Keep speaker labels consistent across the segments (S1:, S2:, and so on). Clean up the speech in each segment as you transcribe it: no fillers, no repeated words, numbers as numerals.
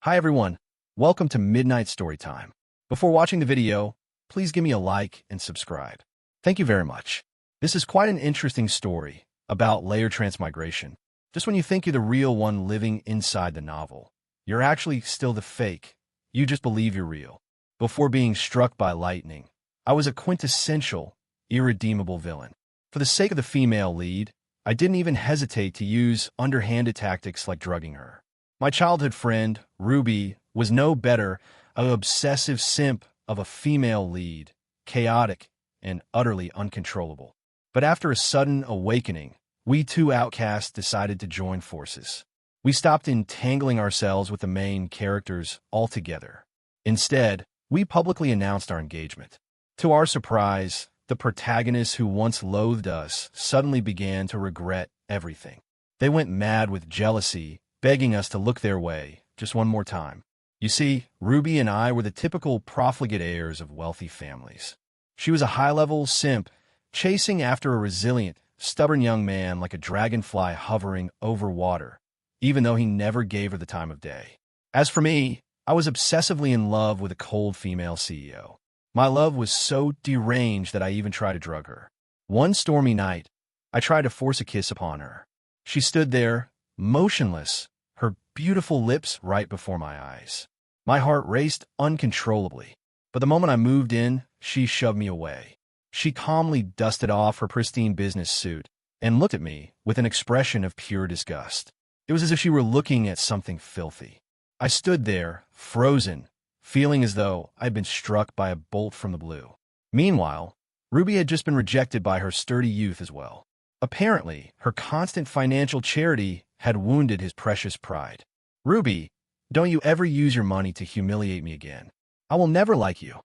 S1: Hi everyone, welcome to Midnight Storytime. Before watching the video, please give me a like and subscribe. Thank you very much. This is quite an interesting story about layer transmigration. Just when you think you're the real one living inside the novel, you're actually still the fake. You just believe you're real. Before being struck by lightning, I was a quintessential, irredeemable villain. For the sake of the female lead, I didn't even hesitate to use underhanded tactics like drugging her. My childhood friend, Ruby, was no better, an obsessive simp of a female lead, chaotic and utterly uncontrollable. But after a sudden awakening, we two outcasts decided to join forces. We stopped entangling ourselves with the main characters altogether. Instead, we publicly announced our engagement. To our surprise, the protagonists who once loathed us suddenly began to regret everything. They went mad with jealousy, begging us to look their way just one more time. You see, Ruby and I were the typical profligate heirs of wealthy families. She was a high-level simp, chasing after a resilient, stubborn young man like a dragonfly hovering over water, even though he never gave her the time of day. As for me, I was obsessively in love with a cold female CEO. My love was so deranged that I even tried to drug her. One stormy night, I tried to force a kiss upon her. She stood there, motionless, her beautiful lips right before my eyes. My heart raced uncontrollably, but the moment I moved in, she shoved me away. She calmly dusted off her pristine business suit and looked at me with an expression of pure disgust. It was as if she were looking at something filthy. I stood there, frozen, feeling as though I'd been struck by a bolt from the blue. Meanwhile, Ruby had just been rejected by her sturdy youth as well. Apparently, her constant financial charity had wounded his precious pride. "Ruby, don't you ever use your money to humiliate me again. I will never like you."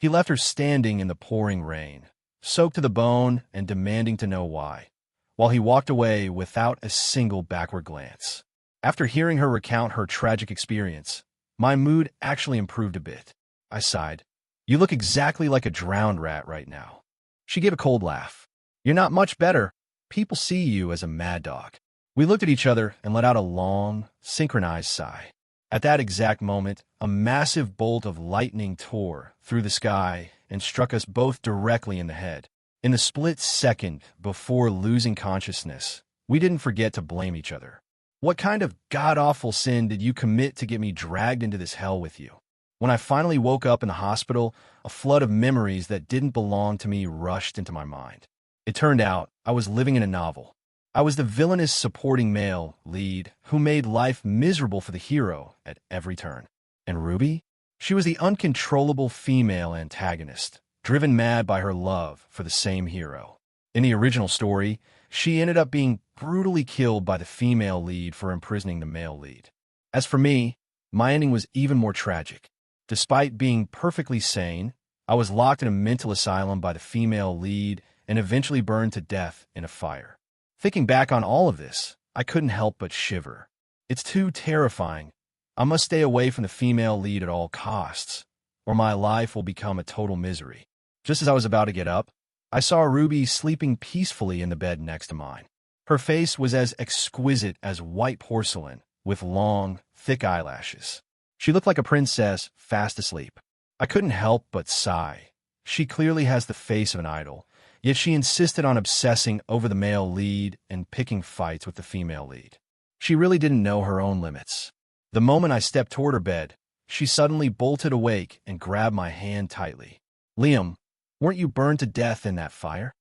S1: He left her standing in the pouring rain, soaked to the bone and demanding to know why, while he walked away without a single backward glance. After hearing her recount her tragic experience, my mood actually improved a bit. I sighed. "You look exactly like a drowned rat right now." She gave a cold laugh. "You're not much better. People see you as a mad dog." We looked at each other and let out a long, synchronized sigh. At that exact moment, a massive bolt of lightning tore through the sky and struck us both directly in the head. In the split second before losing consciousness, we didn't forget to blame each other. "What kind of god-awful sin did you commit to get me dragged into this hell with you?" When I finally woke up in the hospital, a flood of memories that didn't belong to me rushed into my mind. It turned out I was living in a novel. I was the villainous supporting male lead who made life miserable for the hero at every turn. And Ruby? She was the uncontrollable female antagonist, driven mad by her love for the same hero. In the original story, she ended up being brutally killed by the female lead for imprisoning the male lead. As for me, my ending was even more tragic. Despite being perfectly sane, I was locked in a mental asylum by the female lead and eventually burned to death in a fire. Thinking back on all of this, I couldn't help but shiver. It's too terrifying. I must stay away from the female lead at all costs, or my life will become a total misery. Just as I was about to get up, I saw Ruby sleeping peacefully in the bed next to mine. Her face was as exquisite as white porcelain, with long, thick eyelashes. She looked like a princess fast asleep. I couldn't help but sigh. She clearly has the face of an idol, yet she insisted on obsessing over the male lead and picking fights with the female lead. She really didn't know her own limits. The moment I stepped toward her bed, she suddenly bolted awake and grabbed my hand tightly. "Liam, weren't you burned to death in that fire?"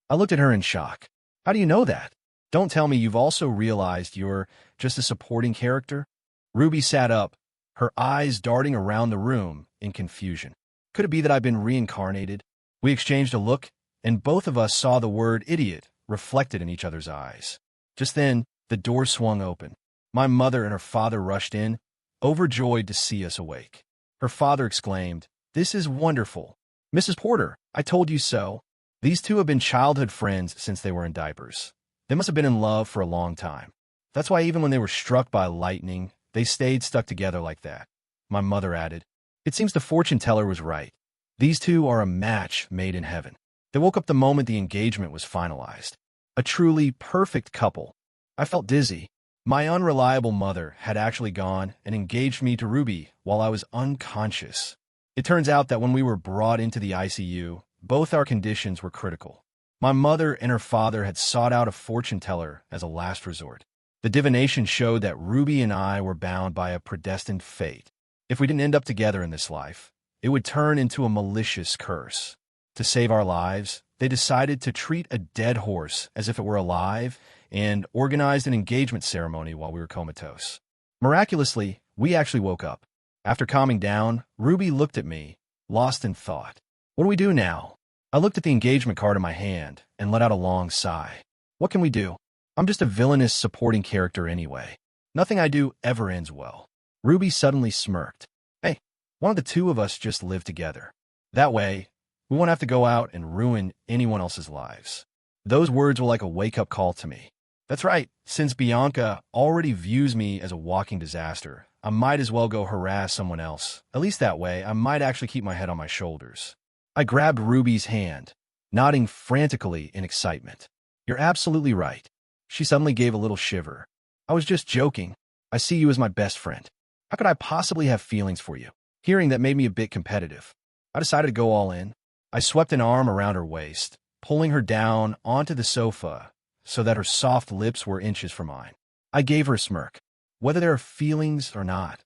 S1: I looked at her in shock. "How do you know that? Don't tell me you've also realized you're just a supporting character?" Ruby sat up, her eyes darting around the room in confusion. Could it be that I've been reincarnated? We exchanged a look, and both of us saw the word idiot reflected in each other's eyes. Just then, the door swung open. My mother and her father rushed in, overjoyed to see us awake. Her father exclaimed, "This is wonderful. Mrs. Porter, I told you so." These two have been childhood friends since they were in diapers. They must have been in love for a long time. That's why even when they were struck by lightning, they stayed stuck together like that. My mother added, "It seems the fortune teller was right. These two are a match made in heaven." They woke up the moment the engagement was finalized. A truly perfect couple. I felt dizzy. My unreliable mother had actually gone and engaged me to Ruby while I was unconscious. It turns out that when we were brought into the ICU, both our conditions were critical. My mother and her father had sought out a fortune teller as a last resort. The divination showed that Ruby and I were bound by a predestined fate. If we didn't end up together in this life, it would turn into a malicious curse. To save our lives, they decided to treat a dead horse as if it were alive and organized an engagement ceremony while we were comatose. Miraculously, we actually woke up. After calming down, Ruby looked at me, lost in thought. What do we do now? I looked at the engagement card in my hand and let out a long sigh. What can we do? I'm just a villainous supporting character anyway. Nothing I do ever ends well. Ruby suddenly smirked. Hey, why don't the two of us just live together? That way, we won't have to go out and ruin anyone else's lives. Those words were like a wake-up call to me. That's right, since Bianca already views me as a walking disaster, I might as well go harass someone else. At least that way, I might actually keep my head on my shoulders. I grabbed Ruby's hand, nodding frantically in excitement. You're absolutely right. She suddenly gave a little shiver. I was just joking. I see you as my best friend. How could I possibly have feelings for you? Hearing that made me a bit competitive. I decided to go all in. I swept an arm around her waist, pulling her down onto the sofa so that her soft lips were inches from mine. I gave her a smirk. Whether there are feelings or not,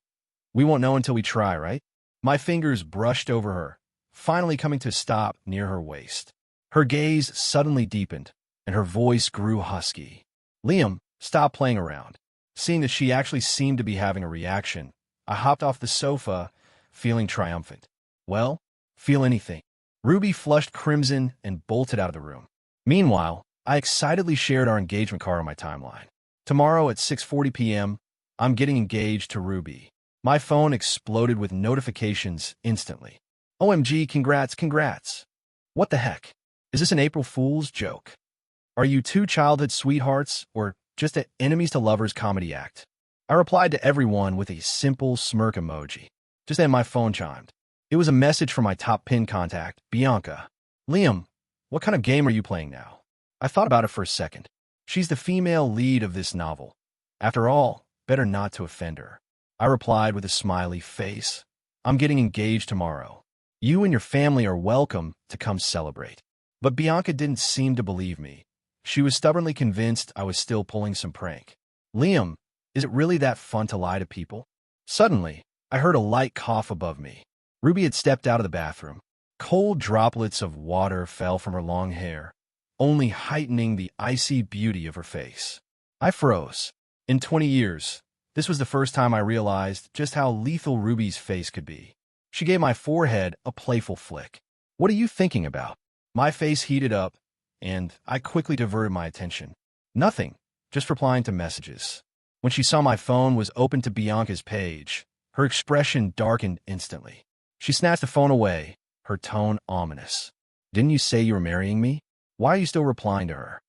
S1: we won't know until we try, right? My fingers brushed over her, finally coming to a stop near her waist. Her gaze suddenly deepened, and her voice grew husky. Liam, stop playing around. Seeing that she actually seemed to be having a reaction, I hopped off the sofa, feeling triumphant. Well, feel anything. Ruby flushed crimson and bolted out of the room. Meanwhile, I excitedly shared our engagement card on my timeline. Tomorrow at 6:40 p.m., I'm getting engaged to Ruby. My phone exploded with notifications instantly. OMG, congrats. What the heck? Is this an April Fool's joke? Are you two childhood sweethearts or just an enemies to lovers comedy act? I replied to everyone with a simple smirk emoji. Just then my phone chimed. It was a message from my top pin contact, Bianca. Liam, what kind of game are you playing now? I thought about it for a second. She's the female lead of this novel. After all, better not to offend her. I replied with a smiley face. I'm getting engaged tomorrow. You and your family are welcome to come celebrate. But Bianca didn't seem to believe me. She was stubbornly convinced I was still pulling some prank. Liam, is it really that fun to lie to people? Suddenly, I heard a light cough above me. Ruby had stepped out of the bathroom. Cold droplets of water fell from her long hair, only heightening the icy beauty of her face. I froze. In 20 years, this was the first time I realized just how lethal Ruby's face could be. She gave my forehead a playful flick. What are you thinking about? My face heated up, and I quickly diverted my attention. Nothing, just replying to messages. When she saw my phone was open to Bianca's page, her expression darkened instantly. She snatched the phone away, her tone ominous. Didn't you say you were marrying me? Why are you still replying to her?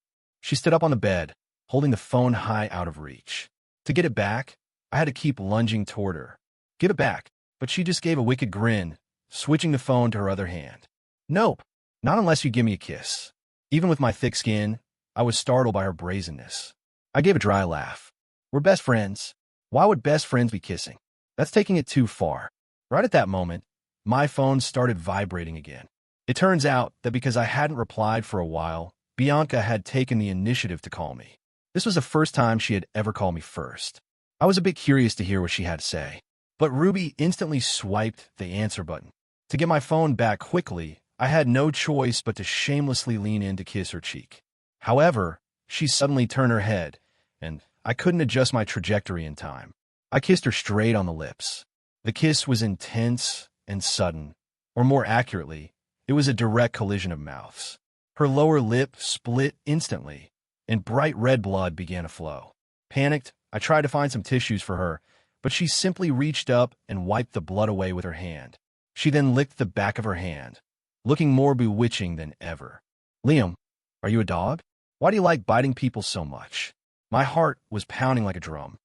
S1: She stood up on the bed, holding the phone high out of reach. To get it back, I had to keep lunging toward her. Give it back, but she just gave a wicked grin, switching the phone to her other hand. Nope, not unless you give me a kiss. Even with my thick skin, I was startled by her brazenness. I gave a dry laugh. We're best friends. Why would best friends be kissing? That's taking it too far. Right at that moment, my phone started vibrating again. It turns out that because I hadn't replied for a while, Bianca had taken the initiative to call me. This was the first time she had ever called me first. I was a bit curious to hear what she had to say. But Ruby instantly swiped the answer button. To get my phone back quickly, I had no choice but to shamelessly lean in to kiss her cheek. However, she suddenly turned her head, and I couldn't adjust my trajectory in time. I kissed her straight on the lips. The kiss was intense and sudden, or more accurately, it was a direct collision of mouths. Her lower lip split instantly, and bright red blood began to flow. Panicked, I tried to find some tissues for her, but she simply reached up and wiped the blood away with her hand. She then licked the back of her hand, looking more bewitching than ever. Liam, are you a dog? Why do you like biting people so much? My heart was pounding like a drum.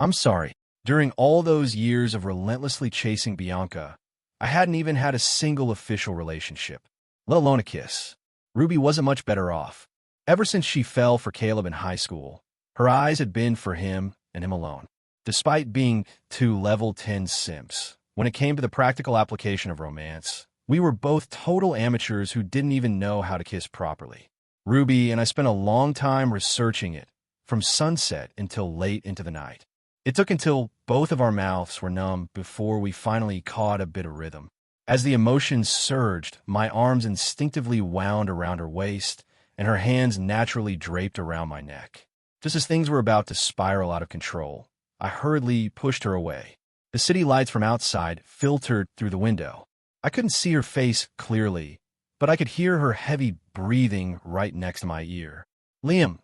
S1: I'm sorry. During all those years of relentlessly chasing Bianca, I hadn't even had a single official relationship, let alone a kiss. Ruby wasn't much better off. Ever since she fell for Caleb in high school, Her eyes had been for him and him alone. Despite being two level 10 simps, when it came to the practical application of romance, we were both total amateurs who didn't even know how to kiss properly. Ruby and I spent a long time researching it, from sunset until late into the night. It took until both of our mouths were numb before we finally caught a bit of rhythm. As the emotions surged, my arms instinctively wound around her waist, and her hands naturally draped around my neck. Just as things were about to spiral out of control, I hurriedly pushed her away. The city lights from outside filtered through the window. I couldn't see her face clearly, but I could hear her heavy breathing right next to my ear. "Liam,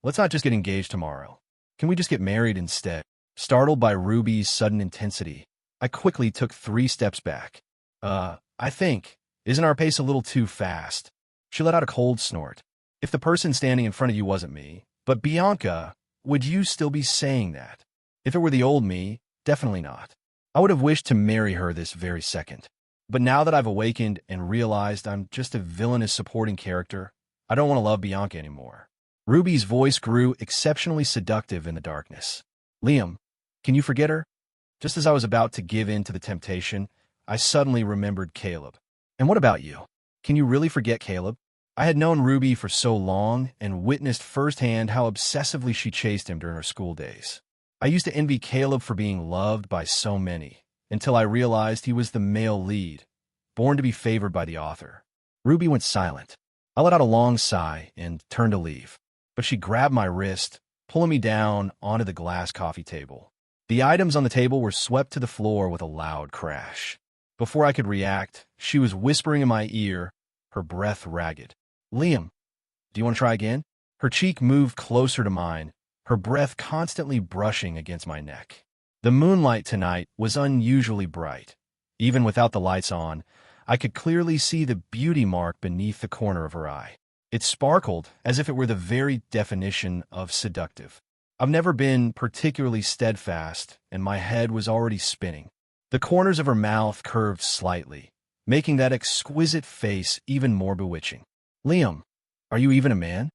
S1: let's not just get engaged tomorrow. Can we just get married instead?" Startled by Ruby's sudden intensity, I quickly took 3 steps back. I think, isn't our pace a little too fast?" She let out a cold snort. "If the person standing in front of you wasn't me, but Bianca, would you still be saying that? If it were the old me, definitely not. I would have wished to marry her this very second. But now that I've awakened and realized I'm just a villainous supporting character, I don't want to love Bianca anymore." Ruby's voice grew exceptionally seductive in the darkness. "Liam, can you forget her?" Just as I was about to give in to the temptation, I suddenly remembered Caleb. "And what about you? Can you really forget Caleb?" I had known Ruby for so long and witnessed firsthand how obsessively she chased him during her school days. I used to envy Caleb for being loved by so many, until I realized he was the male lead, born to be favored by the author. Ruby went silent. I let out a long sigh and turned to leave, but she grabbed my wrist, pulling me down onto the glass coffee table. The items on the table were swept to the floor with a loud crash. Before I could react, she was whispering in my ear, her breath ragged. "Liam, do you want to try again?" Her cheek moved closer to mine, her breath constantly brushing against my neck. The moonlight tonight was unusually bright. Even without the lights on, I could clearly see the beauty mark beneath the corner of her eye. It sparkled as if it were the very definition of seductive. I've never been particularly steadfast, and my head was already spinning. The corners of her mouth curved slightly, making that exquisite face even more bewitching. "Liam, are you even a man?"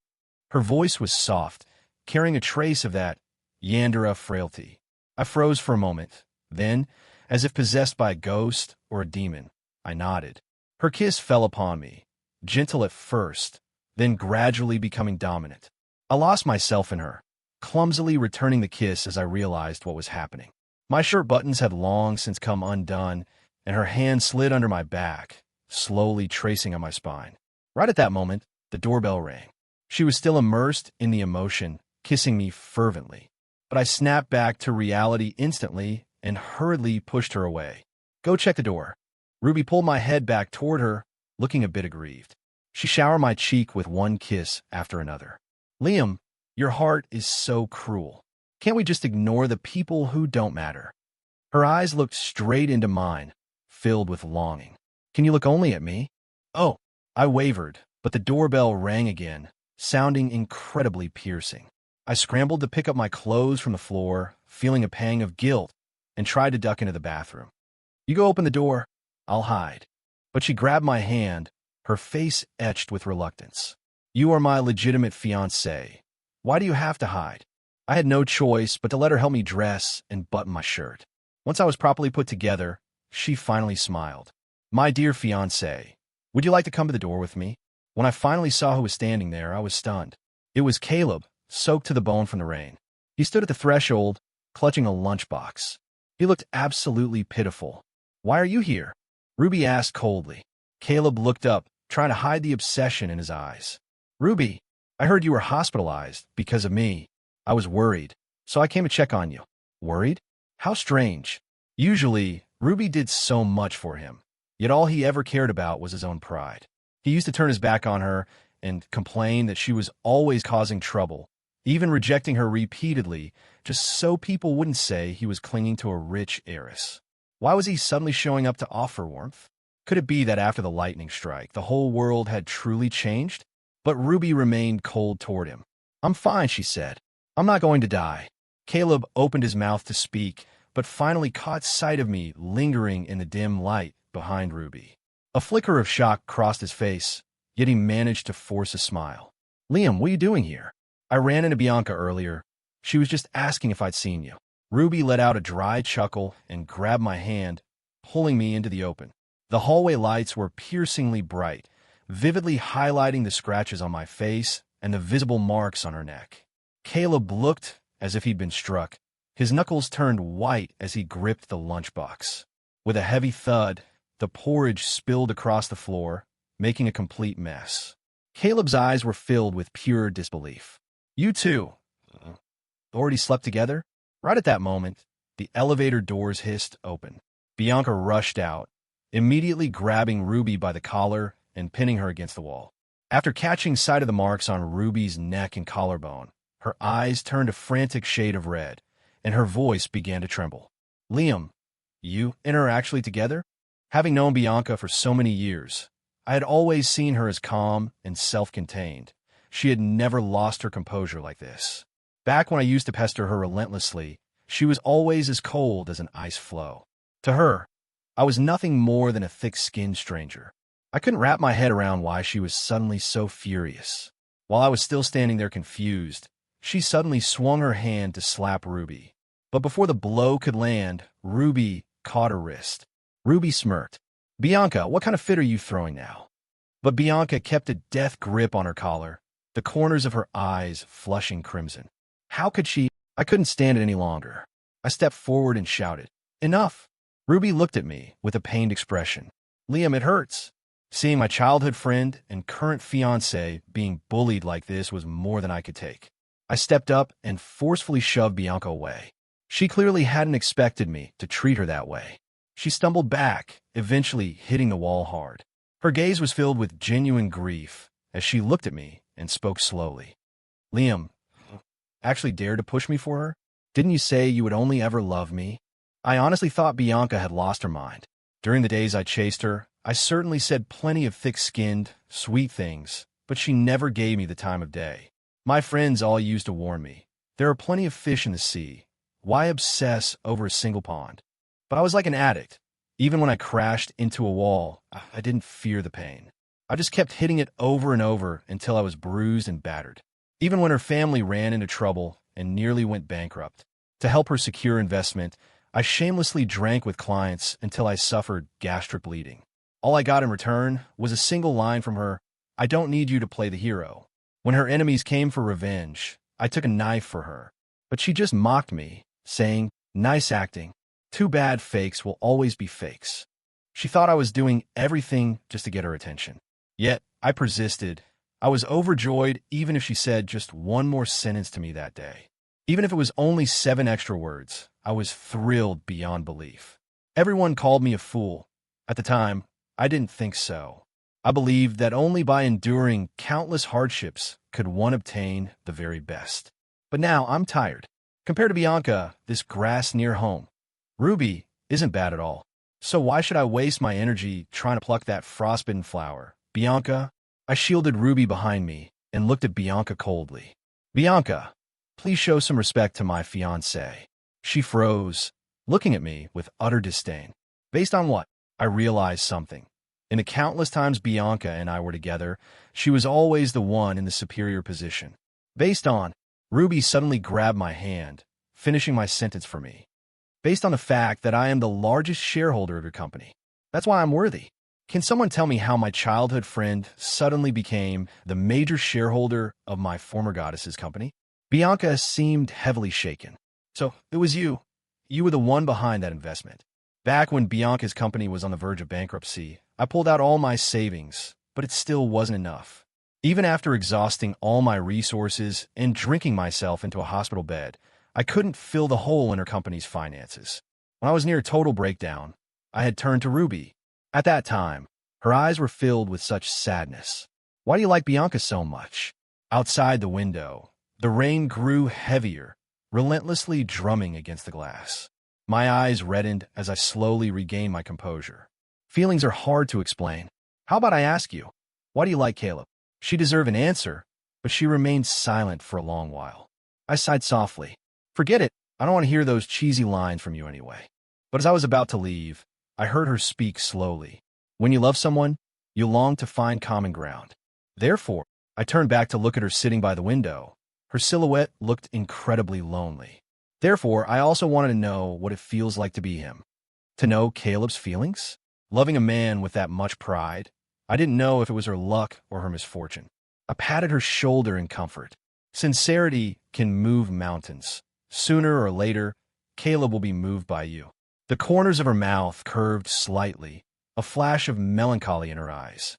S1: Her voice was soft, carrying a trace of that Yandere frailty. I froze for a moment. Then, as if possessed by a ghost or a demon, I nodded. Her kiss fell upon me, gentle at first, then gradually becoming dominant. I lost myself in her, clumsily returning the kiss as I realized what was happening. My shirt buttons had long since come undone, and her hand slid under my back, slowly tracing on my spine. Right at that moment, the doorbell rang. She was still immersed in the emotion, kissing me fervently. But I snapped back to reality instantly and hurriedly pushed her away. "Go check the door." Ruby pulled my head back toward her, looking a bit aggrieved. She showered my cheek with one kiss after another. "Liam, your heart is so cruel. Can't we just ignore the people who don't matter?" Her eyes looked straight into mine, filled with longing. "Can you look only at me?" "Oh." I wavered, but the doorbell rang again, sounding incredibly piercing. I scrambled to pick up my clothes from the floor, feeling a pang of guilt, and tried to duck into the bathroom. "You go open the door. I'll hide." But she grabbed my hand, her face etched with reluctance. "You are my legitimate fiancé. Why do you have to hide?" I had no choice but to let her help me dress and button my shirt. Once I was properly put together, she finally smiled. "My dear fiancé, would you like to come to the door with me?" When I finally saw who was standing there, I was stunned. It was Caleb, soaked to the bone from the rain. He stood at the threshold, clutching a lunchbox. He looked absolutely pitiful. "Why are you here?" Ruby asked coldly. Caleb looked up, trying to hide the obsession in his eyes. "Ruby, I heard you were hospitalized because of me. I was worried, so I came to check on you." "Worried? How strange." Usually, Ruby did so much for him, yet all he ever cared about was his own pride. He used to turn his back on her and complain that she was always causing trouble, even rejecting her repeatedly, just so people wouldn't say he was clinging to a rich heiress. Why was he suddenly showing up to offer warmth? Could it be that after the lightning strike, the whole world had truly changed? But Ruby remained cold toward him. "I'm fine," she said. "I'm not going to die." Caleb opened his mouth to speak, but finally caught sight of me lingering in the dim light behind Ruby. A flicker of shock crossed his face, yet he managed to force a smile. "Liam, what are you doing here?" "I ran into Bianca earlier. She was just asking if I'd seen you. Ruby let out a dry chuckle and grabbed my hand, pulling me into the open. The hallway lights were piercingly bright, vividly highlighting the scratches on my face and the visible marks on her neck. Caleb looked as if he'd been struck. His knuckles turned white as he gripped the lunchbox. With a heavy thud, the porridge spilled across the floor, making a complete mess. Caleb's eyes were filled with pure disbelief. "You two already slept together?" Right at that moment, the elevator doors hissed open. Bianca rushed out, immediately grabbing Ruby by the collar and pinning her against the wall. After catching sight of the marks on Ruby's neck and collarbone, her eyes turned a frantic shade of red, and her voice began to tremble. "Liam, you and her are actually together?" Having known Bianca for so many years, I had always seen her as calm and self-contained. She had never lost her composure like this. Back when I used to pester her relentlessly, she was always as cold as an ice floe. To her, I was nothing more than a thick-skinned stranger. I couldn't wrap my head around why she was suddenly so furious. While I was still standing there confused, she suddenly swung her hand to slap Ruby. But before the blow could land, Ruby caught her wrist. Ruby smirked. "Bianca, what kind of fit are you throwing now?" But Bianca kept a death grip on her collar, the corners of her eyes flushing crimson. How could she? I couldn't stand it any longer. I stepped forward and shouted, "Enough!" Ruby looked at me with a pained expression. "Liam, it hurts." Seeing my childhood friend and current fiancé being bullied like this was more than I could take. I stepped up and forcefully shoved Bianca away. She clearly hadn't expected me to treat her that way. She stumbled back, eventually hitting the wall hard. Her gaze was filled with genuine grief as she looked at me and spoke slowly. "Liam, actually dared to push me for her? Didn't you say you would only ever love me?" I honestly thought Bianca had lost her mind. During the days I chased her, I certainly said plenty of thick-skinned, sweet things, but she never gave me the time of day. My friends all used to warn me, there are plenty of fish in the sea. Why obsess over a single pond? But I was like an addict. Even when I crashed into a wall, I didn't fear the pain. I just kept hitting it over and over until I was bruised and battered. Even when her family ran into trouble and nearly went bankrupt. To help her secure investment, I shamelessly drank with clients until I suffered gastric bleeding. All I got in return was a single line from her, "I don't need you to play the hero." When her enemies came for revenge, I took a knife for her. But she just mocked me, saying, "Nice acting. Too bad fakes will always be fakes." She thought I was doing everything just to get her attention. Yet, I persisted. I was overjoyed even if she said just one more sentence to me that day. Even if it was only 7 extra words, I was thrilled beyond belief. Everyone called me a fool. At the time, I didn't think so. I believed that only by enduring countless hardships could one obtain the very best. But now I'm tired. Compared to Bianca, this grass near home, Ruby isn't bad at all. So why should I waste my energy trying to pluck that frostbitten flower? Bianca? I shielded Ruby behind me and looked at Bianca coldly. "Bianca, please show some respect to my fiancé." She froze, looking at me with utter disdain. Based on what? I realized something. In the countless times Bianca and I were together, she was always the one in the superior position. Based on, Ruby suddenly grabbed my hand, finishing my sentence for me. Based on the fact that I am the largest shareholder of your company. That's why I'm worthy. Can someone tell me how my childhood friend suddenly became the major shareholder of my former goddess's company? Bianca seemed heavily shaken. "So, it was you. You were the one behind that investment." Back when Bianca's company was on the verge of bankruptcy, I pulled out all my savings, but it still wasn't enough. Even after exhausting all my resources and drinking myself into a hospital bed, I couldn't fill the hole in her company's finances. When I was near a total breakdown, I had turned to Ruby. At that time, her eyes were filled with such sadness. "Why do you like Bianca so much?" Outside the window, the rain grew heavier, relentlessly drumming against the glass. My eyes reddened as I slowly regained my composure. Feelings are hard to explain. How about I ask you, why do you like Caleb? She deserved an answer, but she remained silent for a long while. I sighed softly. "Forget it. I don't want to hear those cheesy lines from you anyway." But as I was about to leave, I heard her speak slowly. "When you love someone, you long to find common ground." Therefore, I turned back to look at her sitting by the window, Her silhouette looked incredibly lonely. Therefore, I also wanted to know what it feels like to be him. To know Caleb's feelings? Loving a man with that much pride? I didn't know if it was her luck or her misfortune. I patted her shoulder in comfort. Sincerity can move mountains. Sooner or later, Caleb will be moved by you. The corners of her mouth curved slightly, a flash of melancholy in her eyes.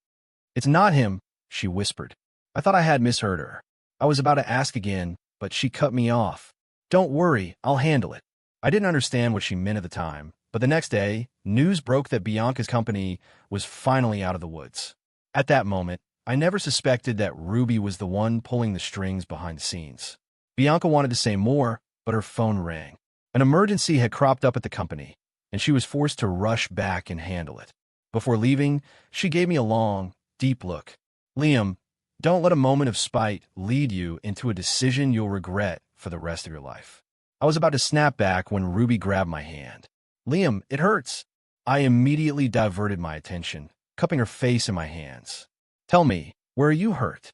S1: It's not him, she whispered. I thought I had misheard her. I was about to ask again, but she cut me off. Don't worry, I'll handle it. I didn't understand what she meant at the time, but the next day, news broke that Bianca's company was finally out of the woods. At that moment, I never suspected that Ruby was the one pulling the strings behind the scenes. Bianca wanted to say more, but her phone rang. An emergency had cropped up at the company, and she was forced to rush back and handle it. Before leaving, she gave me a long, deep look. Liam, don't let a moment of spite lead you into a decision you'll regret for the rest of your life. I was about to snap back when Ruby grabbed my hand. Liam, it hurts. I immediately diverted my attention, cupping her face in my hands. Tell me, where are you hurt?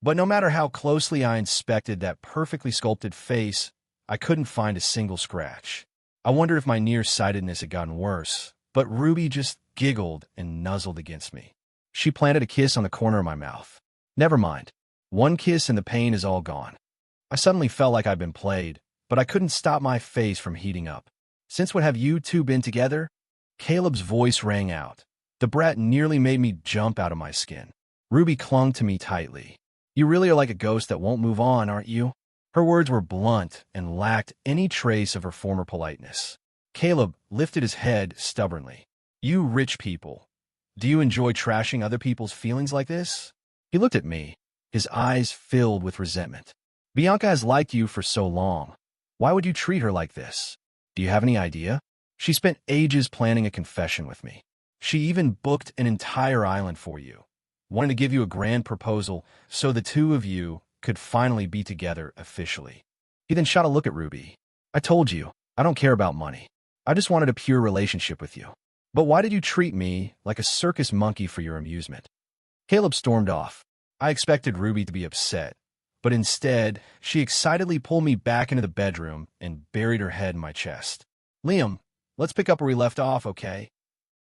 S1: But no matter how closely I inspected that perfectly sculpted face, I couldn't find a single scratch. I wondered if my nearsightedness had gotten worse, but Ruby just giggled and nuzzled against me. She planted a kiss on the corner of my mouth. Never mind. One kiss and the pain is all gone. I suddenly felt like I'd been played, but I couldn't stop my face from heating up. Since when have you two been together? Caleb's voice rang out. The brat nearly made me jump out of my skin. Ruby clung to me tightly. You really are like a ghost that won't move on, aren't you? Her words were blunt and lacked any trace of her former politeness. Caleb lifted his head stubbornly. You rich people. Do you enjoy trashing other people's feelings like this? He looked at me, his eyes filled with resentment. Bianca has liked you for so long. Why would you treat her like this? Do you have any idea? She spent ages planning a confession with me. She even booked an entire island for you, wanting to give you a grand proposal so the two of you could finally be together officially. He then shot a look at Ruby. I told you, I don't care about money. I just wanted a pure relationship with you. But why did you treat me like a circus monkey for your amusement? Caleb stormed off. I expected Ruby to be upset, but instead, she excitedly pulled me back into the bedroom and buried her head in my chest. Liam, let's pick up where we left off, okay?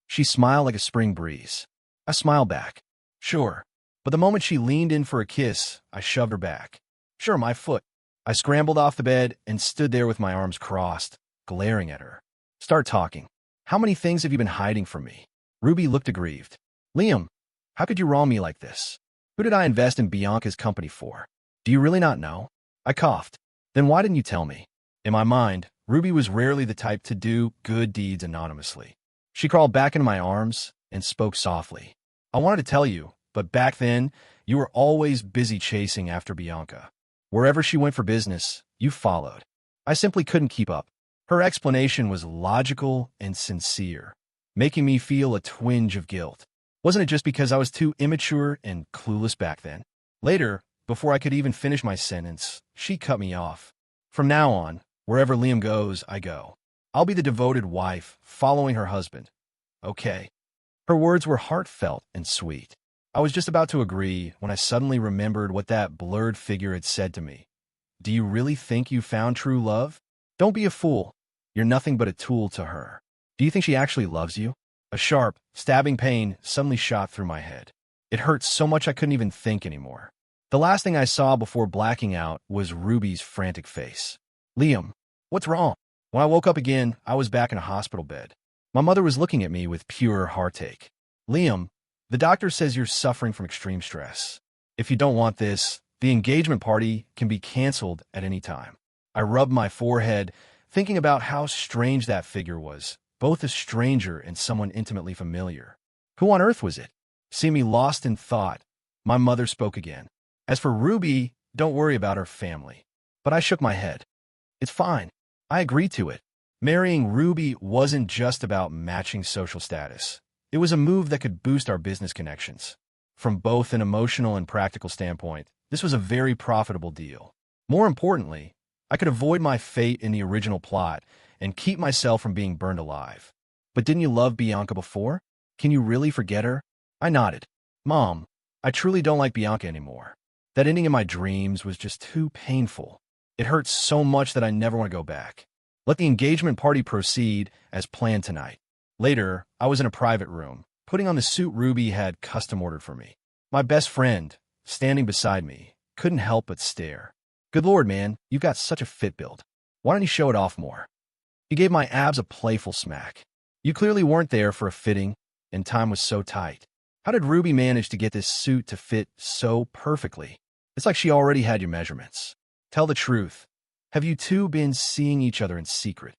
S1: She smiled like a spring breeze. I smiled back. Sure. But the moment she leaned in for a kiss, I shoved her back. Sure, my foot. I scrambled off the bed and stood there with my arms crossed, glaring at her. Start talking. How many things have you been hiding from me? Ruby looked aggrieved. Liam, how could you wrong me like this? Who did I invest in Bianca's company for? Do you really not know? I coughed. Then why didn't you tell me? In my mind, Ruby was rarely the type to do good deeds anonymously. She crawled back into my arms and spoke softly. I wanted to tell you, but back then, you were always busy chasing after Bianca. Wherever she went for business, you followed. I simply couldn't keep up. Her explanation was logical and sincere, making me feel a twinge of guilt. Wasn't it just because I was too immature and clueless back then? Later, before I could even finish my sentence, she cut me off. From now on, wherever Liam goes, I go. I'll be the devoted wife, following her husband. Okay. Her words were heartfelt and sweet. I was just about to agree when I suddenly remembered what that blurred figure had said to me. Do you really think you found true love? Don't be a fool. You're nothing but a tool to her. Do you think she actually loves you? A sharp, stabbing pain suddenly shot through my head. It hurt so much I couldn't even think anymore. The last thing I saw before blacking out was Ruby's frantic face. Liam, what's wrong? When I woke up again, I was back in a hospital bed. My mother was looking at me with pure heartache. Liam, the doctor says you're suffering from extreme stress. If you don't want this, the engagement party can be canceled at any time. I rubbed my forehead, thinking about how strange that figure was, both a stranger and someone intimately familiar. Who on earth was it? Seeing me lost in thought, my mother spoke again. As for Ruby, don't worry about her family. But I shook my head. It's fine. I agreed to it. Marrying Ruby wasn't just about matching social status. It was a move that could boost our business connections. From both an emotional and practical standpoint, this was a very profitable deal. More importantly, I could avoid my fate in the original plot and keep myself from being burned alive. But didn't you love Bianca before? Can you really forget her? I nodded. Mom, I truly don't like Bianca anymore. That ending in my dreams was just too painful. It hurts so much that I never want to go back. Let the engagement party proceed as planned tonight. Later, I was in a private room, putting on the suit Ruby had custom ordered for me. My best friend, standing beside me, couldn't help but stare. Good Lord, man, you've got such a fit build. Why don't you show it off more? He gave my abs a playful smack. You clearly weren't there for a fitting, and time was so tight. How did Ruby manage to get this suit to fit so perfectly? It's like she already had your measurements. Tell the truth. Have you two been seeing each other in secret?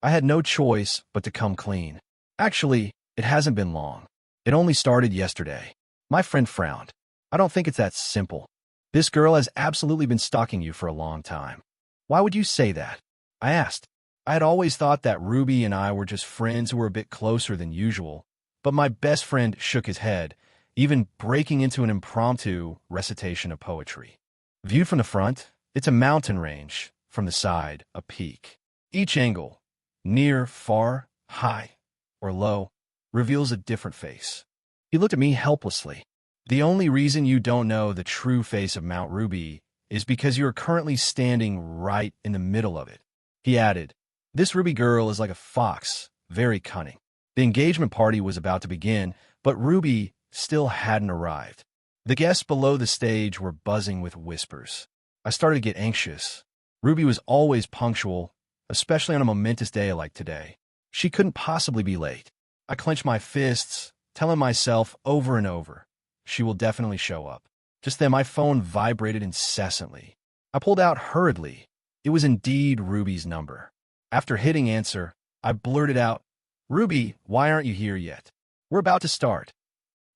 S1: I had no choice but to come clean. Actually, it hasn't been long. It only started yesterday. My friend frowned. I don't think it's that simple. This girl has absolutely been stalking you for a long time. Why would you say that? I asked. I had always thought that Ruby and I were just friends who were a bit closer than usual, but my best friend shook his head, even breaking into an impromptu recitation of poetry. Viewed from the front, it's a mountain range. From the side, a peak. Each angle, near, far, high, or low, reveals a different face. He looked at me helplessly. The only reason you don't know the true face of Mount Ruby is because you are currently standing right in the middle of it. He added, this Ruby girl is like a fox, very cunning. The engagement party was about to begin, but Ruby still hadn't arrived. The guests below the stage were buzzing with whispers. I started to get anxious. Ruby was always punctual, especially on a momentous day like today. She couldn't possibly be late. I clenched my fists, telling myself over and over, she will definitely show up. Just then my phone vibrated incessantly. I pulled out hurriedly. It was indeed Ruby's number. After hitting answer, I blurted out, Ruby, why aren't you here yet? We're about to start.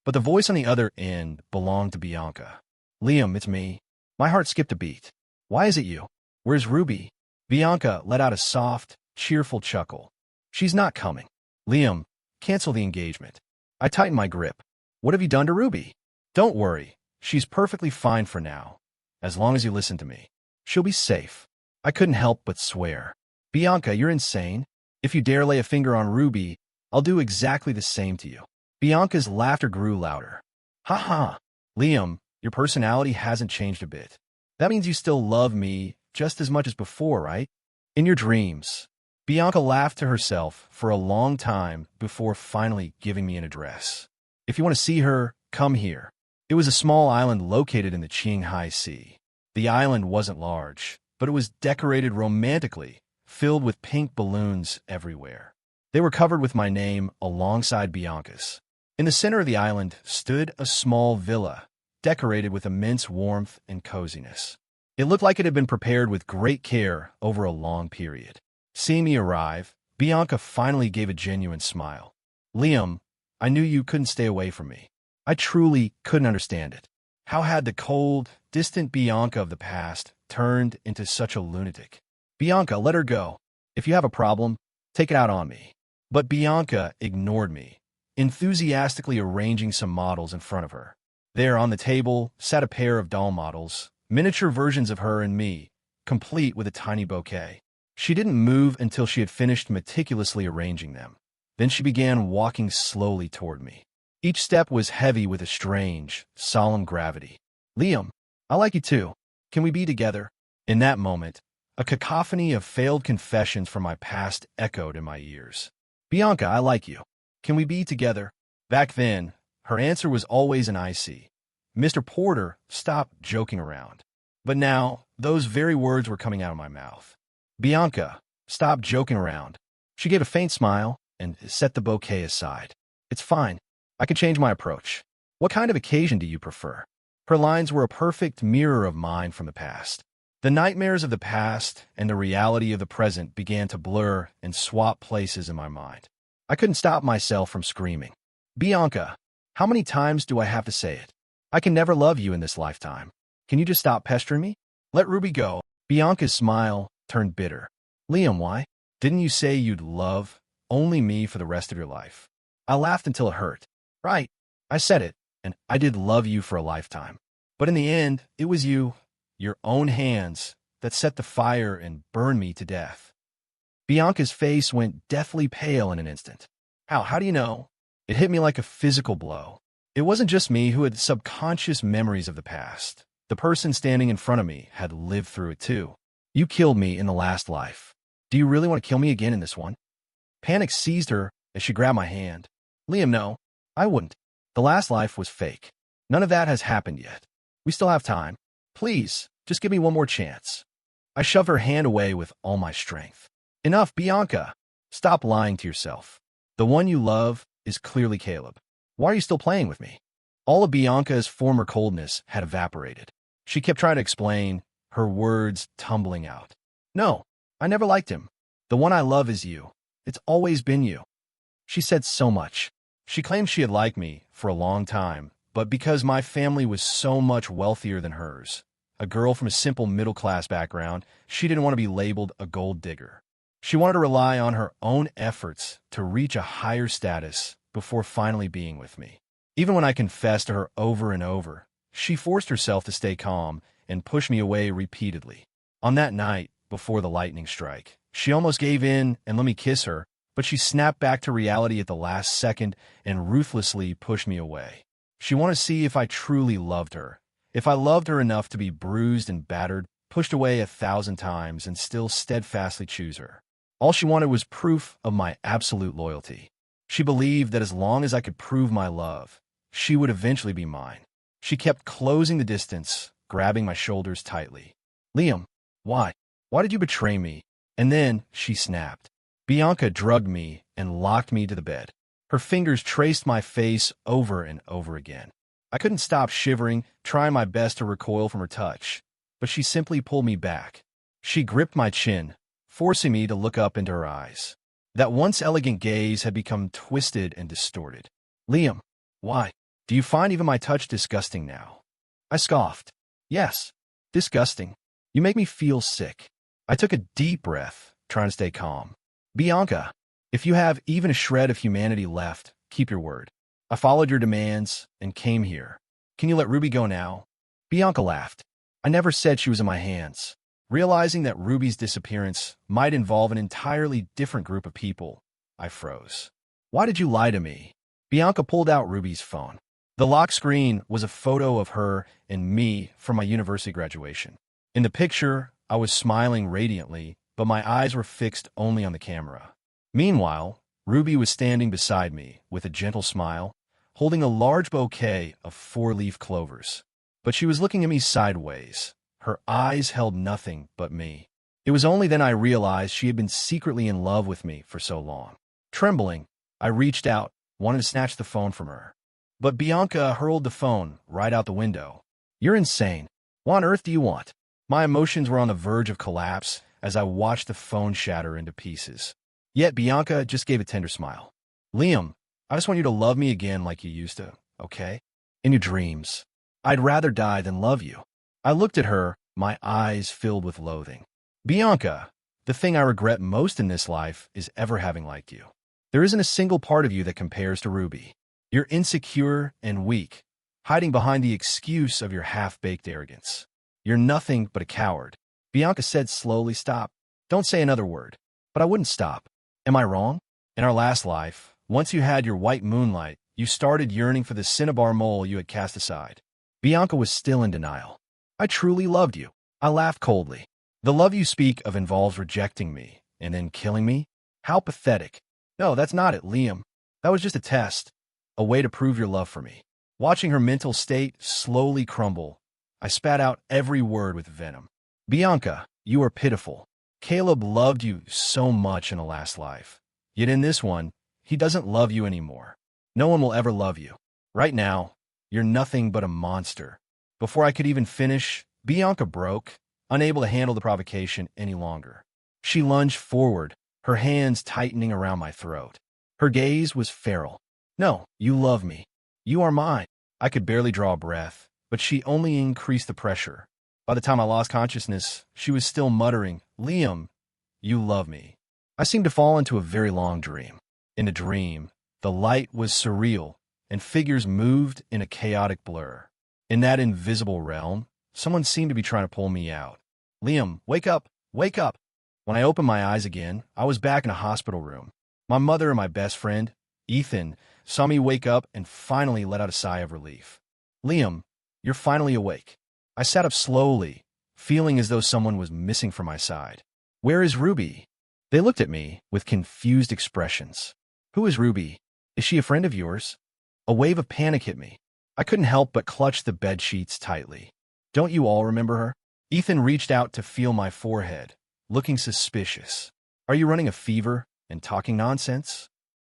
S1: But the voice on the other end belonged to Bianca. Liam, it's me. My heart skipped a beat. Why is it you? Where's Ruby? Bianca let out a soft, cheerful chuckle. She's not coming. Liam, cancel the engagement. I tightened my grip. What have you done to Ruby? Don't worry. She's perfectly fine for now. As long as you listen to me. She'll be safe. I couldn't help but swear. Bianca, you're insane. If you dare lay a finger on Ruby, I'll do exactly the same to you. Bianca's laughter grew louder. Ha ha. Liam, your personality hasn't changed a bit. That means you still love me just as much as before, right? In your dreams. Bianca laughed to herself for a long time before finally giving me an address. If you want to see her, come here. It was a small island located in the Qinghai Sea. The island wasn't large, but it was decorated romantically, filled with pink balloons everywhere. They were covered with my name alongside Bianca's. In the center of the island stood a small villa, decorated with immense warmth and coziness. It looked like it had been prepared with great care over a long period. Seeing me arrive, Bianca finally gave a genuine smile. Liam, I knew you couldn't stay away from me. I truly couldn't understand it. How had the cold, distant Bianca of the past turned into such a lunatic? Bianca, let her go. If you have a problem, take it out on me. But Bianca ignored me, enthusiastically arranging some models in front of her. There on the table sat a pair of doll models, miniature versions of her and me, complete with a tiny bouquet. She didn't move until she had finished meticulously arranging them. Then she began walking slowly toward me. Each step was heavy with a strange, solemn gravity. Liam, I like you too. Can we be together? In that moment, a cacophony of failed confessions from my past echoed in my ears. Bianca, I like you. Can we be together? Back then, her answer was always an I see. Mr. Porter, stop joking around. But now, those very words were coming out of my mouth. Bianca, stop joking around. She gave a faint smile and set the bouquet aside. It's fine. I can change my approach. What kind of occasion do you prefer? Her lines were a perfect mirror of mine from the past. The nightmares of the past and the reality of the present began to blur and swap places in my mind. I couldn't stop myself from screaming. Bianca, how many times do I have to say it? I can never love you in this lifetime. Can you just stop pestering me? Let Ruby go. Bianca's smile turned bitter. Liam, why? Didn't you say you'd love only me for the rest of your life? I laughed until it hurt. Right, I said it, and I did love you for a lifetime. But in the end, it was you, your own hands, that set the fire and burned me to death. Bianca's face went deathly pale in an instant. How do you know? It hit me like a physical blow. It wasn't just me who had subconscious memories of the past. The person standing in front of me had lived through it too. You killed me in the last life. Do you really want to kill me again in this one? Panic seized her as she grabbed my hand. Liam, no, I wouldn't. The last life was fake. None of that has happened yet. We still have time. Please, just give me one more chance. I shoved her hand away with all my strength. Enough, Bianca. Stop lying to yourself. The one you love is clearly Caleb. Why are you still playing with me? All of Bianca's former coldness had evaporated. She kept trying to explain, her words tumbling out. No, I never liked him. The one I love is you. It's always been you. She said so much. She claimed she had liked me for a long time, but because my family was so much wealthier than hers, a girl from a simple middle-class background, she didn't want to be labeled a gold digger. She wanted to rely on her own efforts to reach a higher status before finally being with me. Even when I confessed to her over and over, she forced herself to stay calm and pushed me away repeatedly. On that night, before the lightning strike, she almost gave in and let me kiss her, but she snapped back to reality at the last second and ruthlessly pushed me away. She wanted to see if I truly loved her, if I loved her enough to be bruised and battered, pushed away 1,000 times, and still steadfastly choose her. All she wanted was proof of my absolute loyalty. She believed that as long as I could prove my love, she would eventually be mine. She kept closing the distance, grabbing my shoulders tightly. Liam, why? Why did you betray me? And then she snapped. Bianca drugged me and locked me to the bed. Her fingers traced my face over and over again. I couldn't stop shivering, trying my best to recoil from her touch, but she simply pulled me back. She gripped my chin, forcing me to look up into her eyes. That once elegant gaze had become twisted and distorted. Liam, why? Do you find even my touch disgusting now? I scoffed. Yes, disgusting. You make me feel sick. I took a deep breath, trying to stay calm. Bianca, if you have even a shred of humanity left, keep your word. I followed your demands and came here. Can you let Ruby go now? Bianca laughed. I never said she was in my hands. Realizing that Ruby's disappearance might involve an entirely different group of people, I froze. Why did you lie to me? Bianca pulled out Ruby's phone. The lock screen was a photo of her and me from my university graduation. In the picture, I was smiling radiantly, but my eyes were fixed only on the camera. Meanwhile, Ruby was standing beside me with a gentle smile, holding a large bouquet of 4-leaf clovers. But she was looking at me sideways. Her eyes held nothing but me. It was only then I realized she had been secretly in love with me for so long. Trembling, I reached out, wanted to snatch the phone from her. But Bianca hurled the phone right out the window. You're insane. What on earth do you want? My emotions were on the verge of collapse as I watched the phone shatter into pieces. Yet Bianca just gave a tender smile. Liam, I just want you to love me again like you used to, okay? In your dreams. I'd rather die than love you. I looked at her, my eyes filled with loathing. Bianca, the thing I regret most in this life is ever having liked you. There isn't a single part of you that compares to Ruby. You're insecure and weak, hiding behind the excuse of your half-baked arrogance. You're nothing but a coward. Bianca said slowly, stop. Don't say another word. But I wouldn't stop. Am I wrong? In our last life, once you had your white moonlight, you started yearning for the cinnabar mole you had cast aside. Bianca was still in denial. I truly loved you. I laughed coldly. The love you speak of involves rejecting me and then killing me? How pathetic. No, that's not it, Liam. That was just a test. A way to prove your love for me. Watching her mental state slowly crumble, I spat out every word with venom. Bianca, you are pitiful. Caleb loved you so much in the last life. Yet in this one, he doesn't love you anymore. No one will ever love you. Right now, you're nothing but a monster. Before I could even finish, Bianca broke, unable to handle the provocation any longer. She lunged forward, her hands tightening around my throat. Her gaze was feral. No, you love me. You are mine. I could barely draw a breath, but she only increased the pressure. By the time I lost consciousness, she was still muttering, Liam, you love me. I seemed to fall into a very long dream. In the dream, the light was surreal, and figures moved in a chaotic blur. In that invisible realm, someone seemed to be trying to pull me out. Liam, wake up! Wake up! When I opened my eyes again, I was back in a hospital room. My mother and my best friend, Ethan, saw me wake up and finally let out a sigh of relief. Liam, you're finally awake. I sat up slowly, feeling as though someone was missing from my side. Where is Ruby? They looked at me with confused expressions. Who is Ruby? Is she a friend of yours? A wave of panic hit me. I couldn't help but clutch the bed sheets tightly. Don't you all remember her? Ethan reached out to feel my forehead, looking suspicious. Are you running a fever and talking nonsense?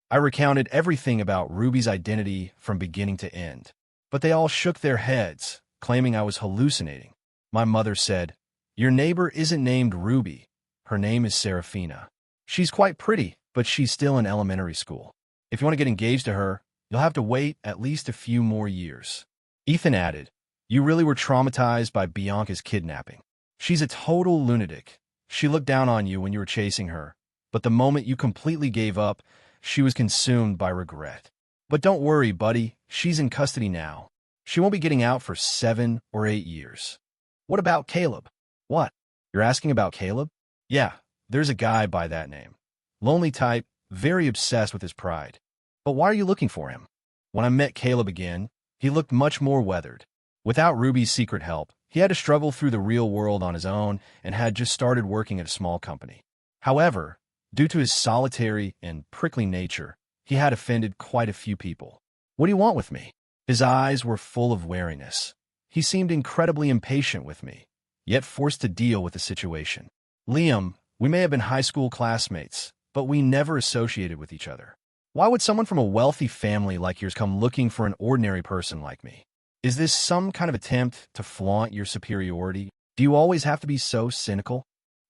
S1: I recounted everything about Ruby's identity from beginning to end, but they all shook their heads, claiming I was hallucinating. My mother said, "Your neighbor isn't named Ruby. Her name is Serafina. She's quite pretty, but she's still in elementary school. If you want to get engaged to her, you'll have to wait at least a few more years." Ethan added, "You really were traumatized by Bianca's kidnapping. She's a total lunatic. She looked down on you when you were chasing her, but the moment you completely gave up, she was consumed by regret. But don't worry, buddy, she's in custody now. She won't be getting out for 7 or 8 years. What about Caleb?" "What? You're asking about Caleb?" "Yeah, there's a guy by that name. Lonely type, very obsessed with his pride. But why are you looking for him?" When I met Caleb again, he looked much more weathered. Without Ruby's secret help, he had to struggle through the real world on his own and had just started working at a small company. However, due to his solitary and prickly nature, he had offended quite a few people. "What do you want with me?" His eyes were full of wariness. He seemed incredibly impatient with me, yet forced to deal with the situation. "Liam, we may have been high school classmates, but we never associated with each other. Why would someone from a wealthy family like yours come looking for an ordinary person like me? Is this some kind of attempt to flaunt your superiority? Do you always have to be so cynical?"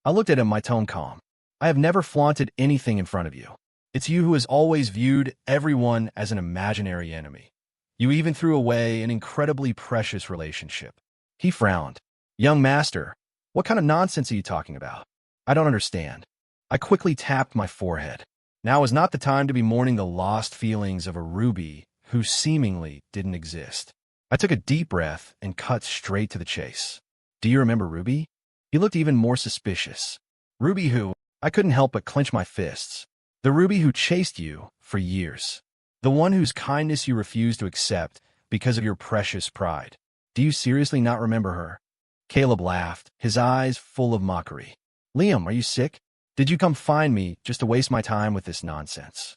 S1: I looked at him, my tone calm. "I have never flaunted anything in front of you. It's you who has always viewed everyone as an imaginary enemy. You even threw away an incredibly precious relationship." He frowned. "Young master, what kind of nonsense are you talking about? I don't understand." I quickly tapped my forehead. Now is not the time to be mourning the lost feelings of a Ruby who seemingly didn't exist. I took a deep breath and cut straight to the chase. "Do you remember Ruby?" He looked even more suspicious. "Ruby who?" I couldn't help but clench my fists. "The Ruby who chased you for years. The one whose kindness you refused to accept because of your precious pride. Do you seriously not remember her?" Caleb laughed, his eyes full of mockery. "Liam, are you sick? Did you come find me just to waste my time with this nonsense?"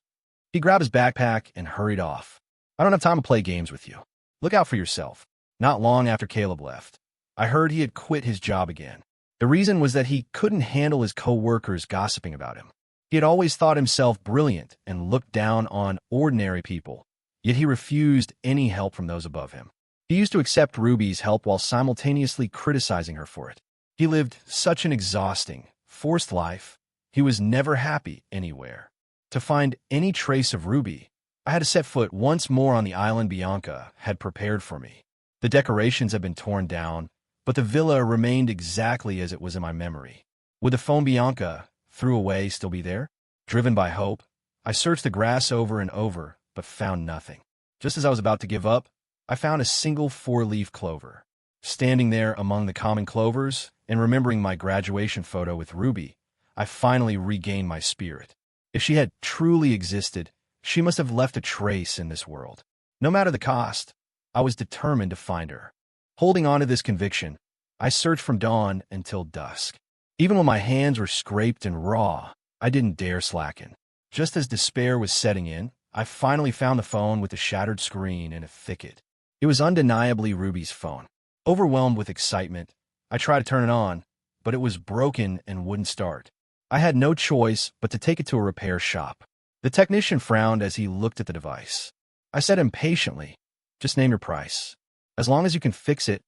S1: He grabbed his backpack and hurried off. "I don't have time to play games with you. Look out for yourself." Not long after Caleb left, I heard he had quit his job again. The reason was that he couldn't handle his co-workers gossiping about him. He had always thought himself brilliant and looked down on ordinary people, yet he refused any help from those above him. He used to accept Ruby's help while simultaneously criticizing her for it. He lived such an exhausting, forced life. He was never happy anywhere. To find any trace of Ruby, I had to set foot once more on the island Bianca had prepared for me. The decorations had been torn down, but the villa remained exactly as it was in my memory. Would the phone Bianca threw away still be there? Driven by hope, I searched the grass over and over, but found nothing. Just as I was about to give up, I found a single 4-leaf clover. Standing there among the common clovers and remembering my graduation photo with Ruby, I finally regained my spirit. If she had truly existed, she must have left a trace in this world. No matter the cost, I was determined to find her. Holding on to this conviction, I searched from dawn until dusk. Even when my hands were scraped and raw, I didn't dare slacken. Just as despair was setting in, I finally found the phone with the shattered screen in a thicket. It was undeniably Ruby's phone. Overwhelmed with excitement, I tried to turn it on, but it was broken and wouldn't start. I had no choice but to take it to a repair shop. The technician frowned as he looked at the device. I said impatiently, "Just name your price. As long as you can fix it,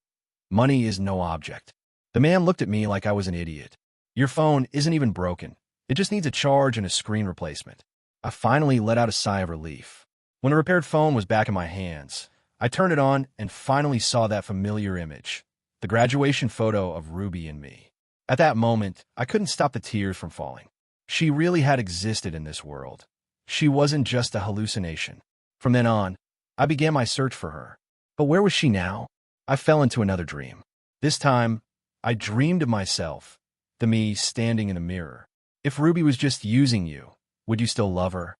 S1: money is no object." The man looked at me like I was an idiot. "Your phone isn't even broken. It just needs a charge and a screen replacement." I finally let out a sigh of relief. When the repaired phone was back in my hands, I turned it on and finally saw that familiar image, the graduation photo of Ruby and me. At that moment, I couldn't stop the tears from falling. She really had existed in this world. She wasn't just a hallucination. From then on, I began my search for her. But where was she now? I fell into another dream. This time, I dreamed of myself, the me standing in the mirror. If Ruby was just using you, would you still love her?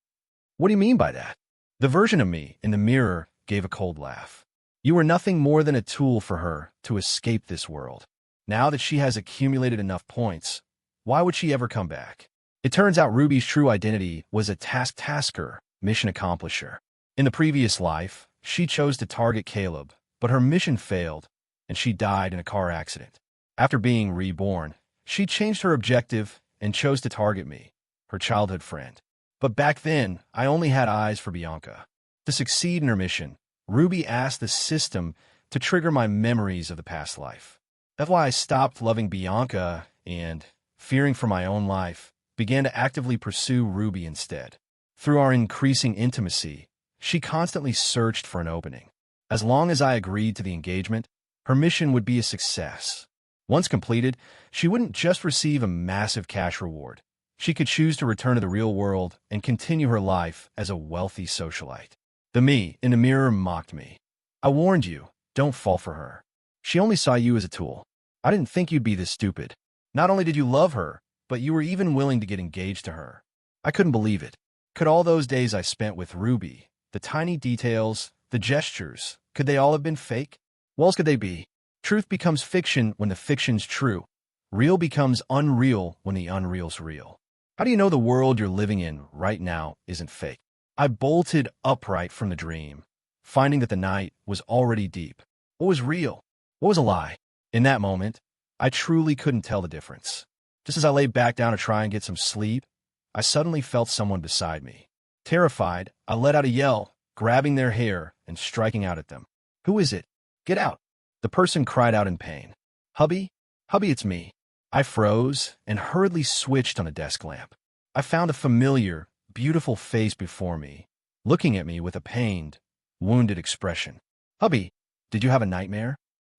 S1: What do you mean by that? The version of me in the mirror gave a cold laugh. You were nothing more than a tool for her to escape this world. Now that she has accumulated enough points, why would she ever come back? It turns out Ruby's true identity was a tasker, mission accomplisher. In the previous life, she chose to target Caleb, but her mission failed, and she died in a car accident. After being reborn, she changed her objective and chose to target me, her childhood friend. But back then, I only had eyes for Bianca. To succeed in her mission, Ruby asked the system to trigger my memories of the past life. That's why I stopped loving Bianca and, fearing for my own life, began to actively pursue Ruby instead. Through our increasing intimacy, she constantly searched for an opening. As long as I agreed to the engagement, her mission would be a success. Once completed, she wouldn't just receive a massive cash reward. She could choose to return to the real world and continue her life as a wealthy socialite. The me in the mirror mocked me. I warned you, don't fall for her. She only saw you as a tool. I didn't think you'd be this stupid. Not only did you love her, but you were even willing to get engaged to her. I couldn't believe it. Could all those days I spent with Ruby, the tiny details, the gestures, could they all have been fake? What else could they be? Truth becomes fiction when the fiction's true. Real becomes unreal when the unreal's real. How do you know the world you're living in right now isn't fake? I bolted upright from the dream, finding that the night was already deep. What was real? What was a lie? In that moment, I truly couldn't tell the difference. Just as I lay back down to try and get some sleep, I suddenly felt someone beside me. Terrified, I let out a yell, grabbing their hair and striking out at them. Who is it? Get out! The person cried out in pain. Hubby? Hubby, it's me. I froze and hurriedly switched on a desk lamp. I found a familiar, beautiful face before me, looking at me with a pained, wounded expression. Hubby, did you have a nightmare?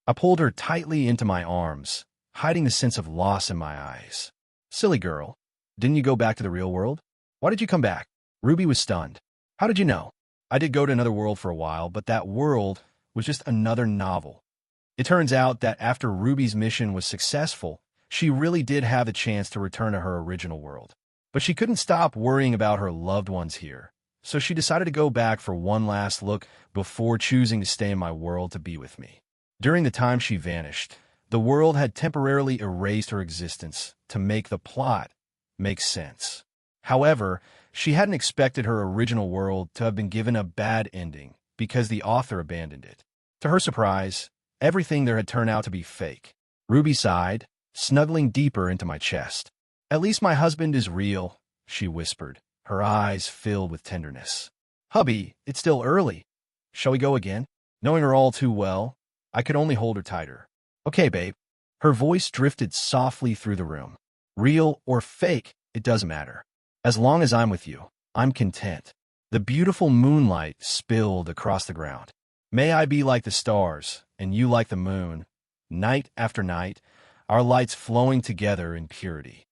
S1: I pulled her tightly into my arms, hiding the sense of loss in my eyes. Silly girl, didn't you go back to the real world? Why did you come back? Ruby was stunned. How did you know? I did go to another world for a while, but that world was just another novel. It turns out that after Ruby's mission was successful, she really did have the chance to return to her original world. But she couldn't stop worrying about her loved ones here, so she decided to go back for one last look before choosing to stay in my world to be with me. During the time she vanished, the world had temporarily erased her existence to make the plot make sense. However, she hadn't expected her original world to have been given a bad ending because the author abandoned it. To her surprise, everything there had turned out to be fake. Ruby sighed, snuggling deeper into my chest. At least my husband is real, she whispered, her eyes filled with tenderness. Hubby, it's still early. Shall we go again? Knowing her all too well, I could only hold her tighter. Okay, babe. Her voice drifted softly through the room. Real or fake, it doesn't matter. As long as I'm with you, I'm content. The beautiful moonlight spilled across the ground. May I be like the stars, and you like the moon, night after night, our lights flowing together in purity.